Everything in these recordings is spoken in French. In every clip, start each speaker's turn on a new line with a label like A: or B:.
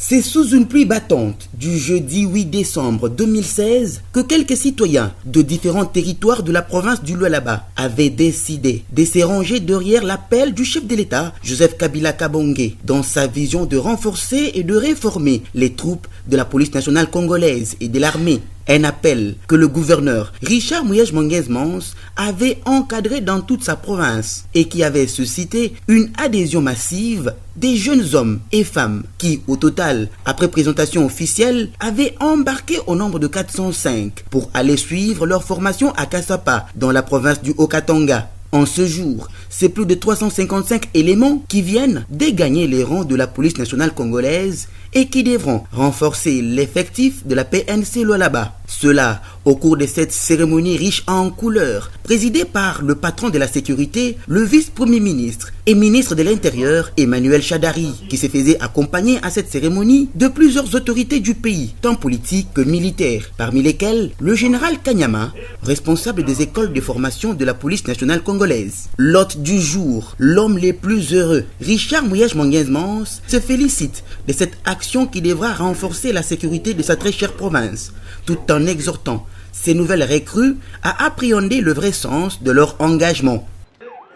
A: C'est sous une pluie battante du jeudi 8 décembre 2016 que quelques citoyens de différents territoires de la province du Lualaba avaient décidé de se ranger derrière l'appel du chef de l'État, Joseph Kabila Kabange, dans sa vision de renforcer et de réformer les troupes de la police nationale congolaise et de l'armée. Un appel que le gouverneur Richard Muyej-Manguez-Mons avait encadré dans toute sa province et qui avait suscité une adhésion massive des jeunes hommes et femmes qui, au total, après présentation officielle, avaient embarqué au nombre de 405 pour aller suivre leur formation à Kassapa, dans la province du Haut-Katanga. En ce jour, c'est plus de 355 éléments qui viennent dégagner les rangs de la police nationale congolaise et qui devront renforcer l'effectif de la PNC Lualaba. Cela au cours de cette cérémonie riche en couleurs, présidée par le patron de la sécurité, le vice-premier ministre et ministre de l'Intérieur, Emmanuel Shadari, qui se faisait accompagner à cette cérémonie de plusieurs autorités du pays, tant politiques que militaires, parmi lesquelles le général Kanyama, responsable des écoles de formation de la police nationale congolaise. L'hôte du jour, l'homme le plus heureux, Richard Muyej-Manguez-Mons, se félicite de cette action qui devra renforcer la sécurité de sa très chère province, tout en exhortant ces nouvelles recrues à appréhender le vrai sens de leur engagement.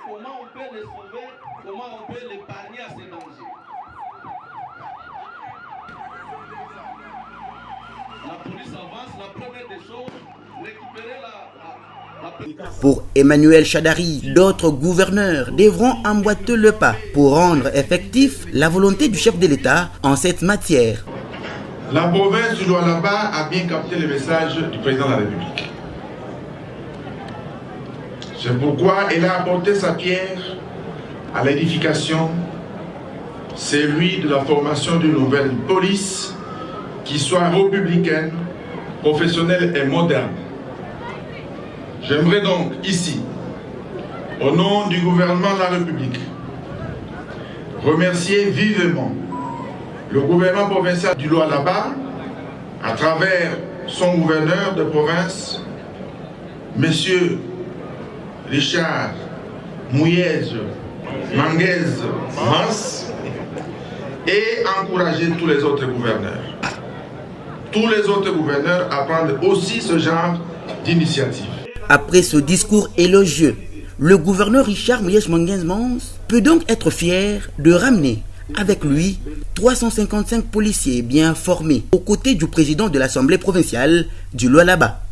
B: Comment on peut les sauver, comment on peut l'épargner à ces dangers. La police avance, la première des choses, récupérer la...
A: Pour Emmanuel Shadari, d'autres gouverneurs devront emboîter le pas pour rendre effectif la volonté du chef de l'État en cette matière.
C: La province du Lualaba a bien capté le message du président de la République. C'est pourquoi elle a apporté sa pierre à l'édification, celui de la formation d'une nouvelle police qui soit républicaine, professionnelle et moderne. J'aimerais donc ici, au nom du gouvernement de la République, remercier vivement le gouvernement provincial du Lualaba, à travers son gouverneur de province, M. Richard Muyej-Manguez-Mons, et encourager tous les autres gouverneurs. Tous les autres gouverneurs à prendre aussi ce genre d'initiative.
A: Après ce discours élogieux, le gouverneur Richard Muyej-Manguez-Mons peut donc être fier de ramener avec lui 355 policiers bien formés aux côtés du président de l'Assemblée provinciale du Lualaba.